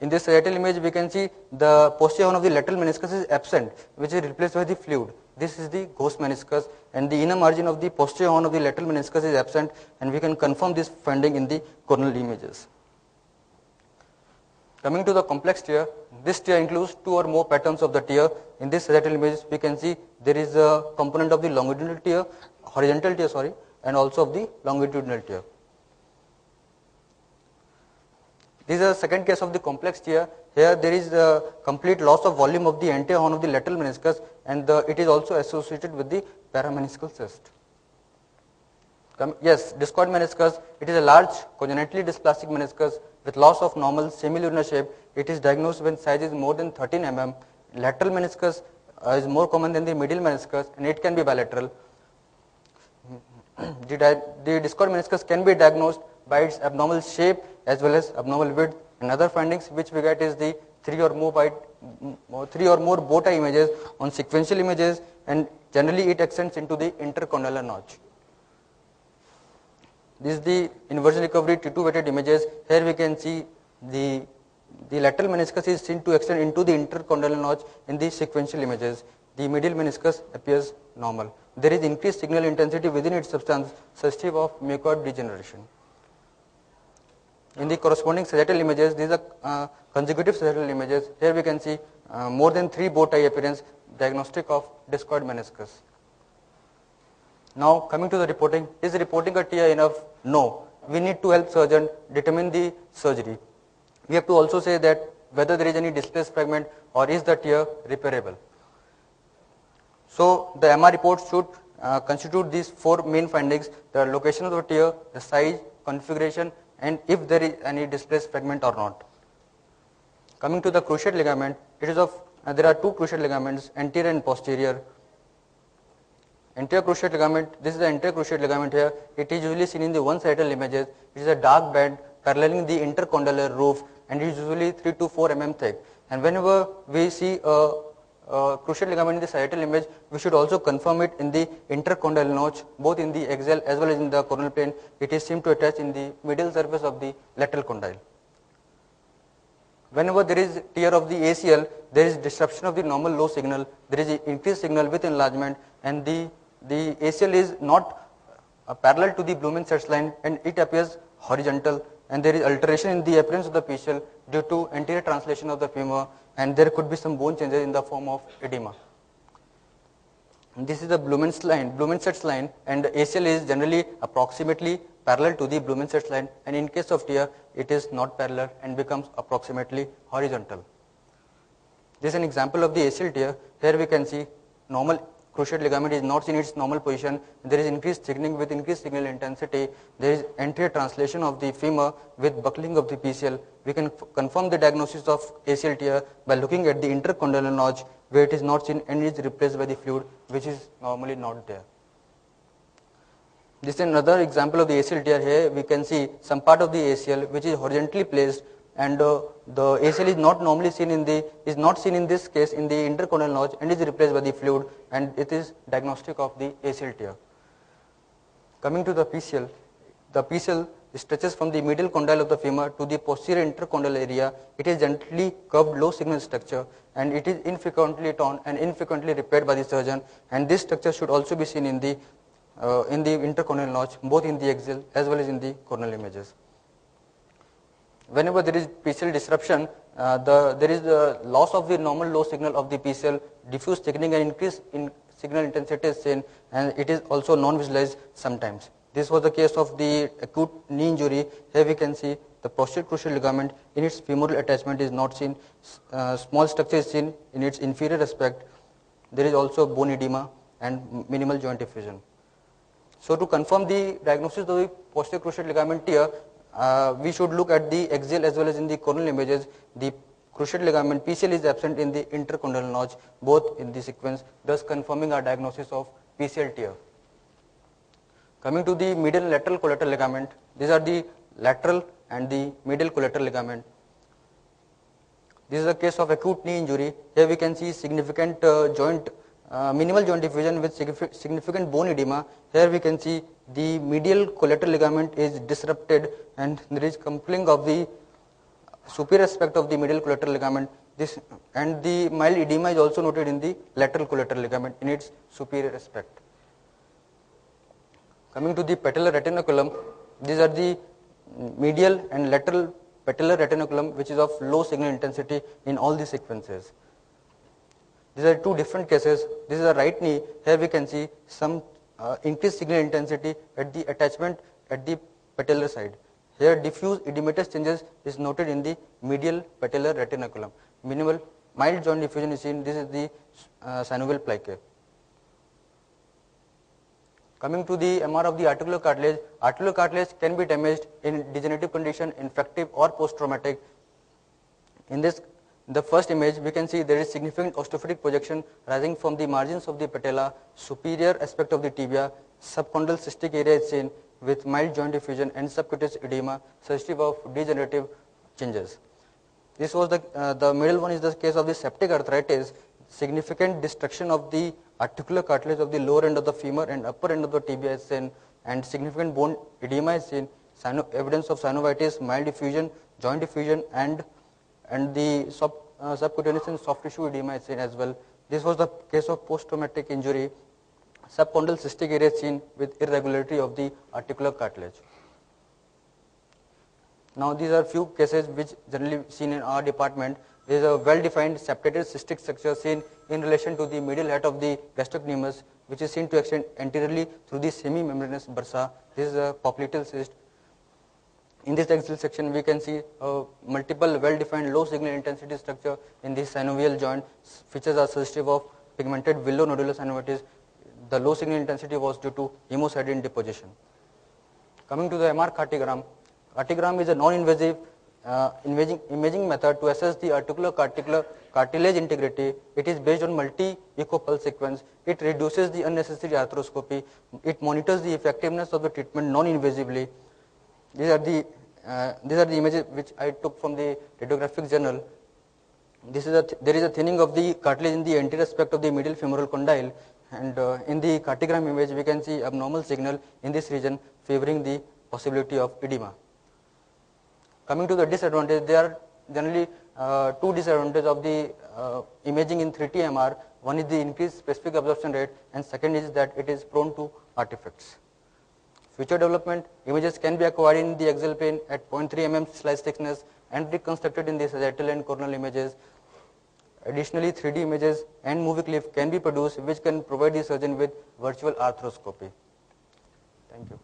In this sagittal image, we can see the posterior horn of the lateral meniscus is absent, which is replaced by the fluid. This is the ghost meniscus, and the inner margin of the posterior horn of the lateral meniscus is absent, and we can confirm this finding in the coronal images. Coming to the complex tear, this tear includes 2 or more patterns of the tear. In this sagittal image, we can see there is a component of the longitudinal tear, horizontal tear, and also of the longitudinal tear. This is the second case of the complex tear. Here there is a complete loss of volume of the anterior horn of the lateral meniscus, and it is also associated with the parameniscal cyst. Yes, discoid meniscus, it is a large congenitally dysplastic meniscus with loss of normal semilunar shape. It is diagnosed when size is more than 13 mm. Lateral meniscus is more common than the medial meniscus, and it can be bilateral. The discoid meniscus can be diagnosed by its abnormal shape as well as abnormal width. And other findings which we get is the 3 or more bow tie images on sequential images, and generally it extends into the intercondylar notch. This is the inversion recovery T2 weighted images. Here we can see the lateral meniscus is seen to extend into the intercondylar notch in the sequential images. The medial meniscus appears normal. There is increased signal intensity within its substance, suggestive of mucoid degeneration. In the corresponding sagittal images, these are consecutive sagittal images. Here we can see more than 3 bow tie appearance, diagnostic of discoid meniscus. Now coming to the reporting, is reporting a tear enough? No. We need to help surgeon determine the surgery. We have to also say that whether there is any displaced fragment or is the tear repairable. So the MR report should constitute these 4 main findings: the location of the tear, the size, configuration, and if there is any displaced fragment or not. Coming to the cruciate ligament, it is there are 2 cruciate ligaments, anterior and posterior. Anterior cruciate ligament, this is the anterior cruciate ligament here. It is usually seen in the one sagittal images. It is a dark band paralleling the intercondylar roof, and it is usually 3 to 4 mm thick. And whenever we see a cruciate ligament in the sagittal image, we should also confirm it in the intercondylar notch, both in the axial as well as in the coronal plane. It is seen to attach in the medial surface of the lateral condyle. Whenever there is tear of the ACL, there is disruption of the normal low signal, there is increased signal with enlargement, and the ACL is not parallel to the Blumenstedt's line, and it appears horizontal, and there is alteration in the appearance of the PCL due to anterior translation of the femur, and there could be some bone changes in the form of edema. This is the Blumenstedt's line, and the ACL is generally approximately parallel to the Blumenstedt's line, and in case of tear, it is not parallel and becomes approximately horizontal. This is an example of the ACL tear. Here we can see normal cruciate ligament is not in its normal position. There is increased thickening with increased signal intensity. There is anterior translation of the femur with buckling of the PCL. We can confirm the diagnosis of ACL tear by looking at the intercondylar notch, where it is not seen and is replaced by the fluid, which is normally not there. This is another example of the ACL tear. Here we can see some part of the ACL which is horizontally placed, and the ACL is not normally seen in this case in the intercondylar notch and is replaced by the fluid, and it is diagnostic of the ACL tear. Coming to the PCL stretches from the medial condyle of the femur to the posterior intercondylar area. It is gently curved low signal structure, and it is infrequently torn and infrequently repaired by the surgeon, and this structure should also be seen in the intercondylar notch, both in the axial as well as in the coronal images. Whenever there is PCL disruption, there is the loss of the normal low signal of the PCL, diffuse thickening and increase in signal intensity is seen, and it is also non-visualized sometimes. This was the case of the acute knee injury. Here we can see the posterior cruciate ligament in its femoral attachment is not seen. Small structure is seen in its inferior aspect. There is also bone edema and minimal joint effusion. So to confirm the diagnosis of the posterior cruciate ligament tear, we should look at the axial as well as in the coronal images. The cruciate ligament PCL is absent in the intercondylar notch, both in the sequence, thus confirming our diagnosis of PCL tear. Coming to the medial and lateral collateral ligament, these are the lateral and the medial collateral ligament. This is a case of acute knee injury. Here we can see significant minimal joint effusion with significant bone edema. Here we can see the medial collateral ligament is disrupted, and there is coupling of the superior aspect of the medial collateral ligament. This and the mild edema is also noted in the lateral collateral ligament in its superior aspect. Coming to the patellar retinaculum, these are the medial and lateral patellar retinaculum which is of low signal intensity in all the sequences. These are two different cases. This is a right knee. Here we can see some increased signal intensity at the attachment at the patellar side. Here diffuse edematous changes is noted in the medial patellar retinaculum. Minimal mild joint diffusion is seen. This is the synovial plicae. Coming to the MR of the articular cartilage can be damaged in degenerative condition, infective or post-traumatic. In the first image, we can see there is significant osteophytic projection rising from the margins of the patella, superior aspect of the tibia, subchondral cystic area is seen with mild joint diffusion and subcutaneous edema suggestive of degenerative changes. This was the middle one is the case of the septic arthritis, significant destruction of the articular cartilage of the lower end of the femur and upper end of the tibia is seen, and significant bone edema is seen, evidence of synovitis, mild diffusion, joint diffusion, and the subcutaneous and soft tissue edema is seen as well. This was the case of post-traumatic injury. Subchondral cystic area is seen with irregularity of the articular cartilage. Now these are few cases which generally seen in our department. There is a well-defined septated cystic structure seen in relation to the medial head of the gastrocnemius, which is seen to extend anteriorly through the semi-membranous bursa. This is a popliteal cyst. In this axial section, we can see multiple well-defined low signal intensity structure in the synovial joint. Features are suggestive of pigmented villonodular synovitis. The low signal intensity was due to hemocyanin deposition. Coming to the MR cartogram. Cartogram is a non-invasive imaging method to assess the articular cartilage integrity. It is based on multi-echo pulse sequence. It reduces the unnecessary arthroscopy. It monitors the effectiveness of the treatment non-invasively. These are the images which I took from the radiographic journal. There is a thinning of the cartilage in the anterior aspect of the medial femoral condyle, and in the cartogram image we can see abnormal signal in this region favoring the possibility of edema. Coming to the disadvantage, there are generally two disadvantages of the imaging in 3T MR. One is the increased specific absorption rate, and second is that it is prone to artifacts. Future development, images can be acquired in the axial plane at 0.3 mm slice thickness and reconstructed in the sagittal and coronal images. Additionally, 3D images and movie clip can be produced which can provide the surgeon with virtual arthroscopy. Thank you.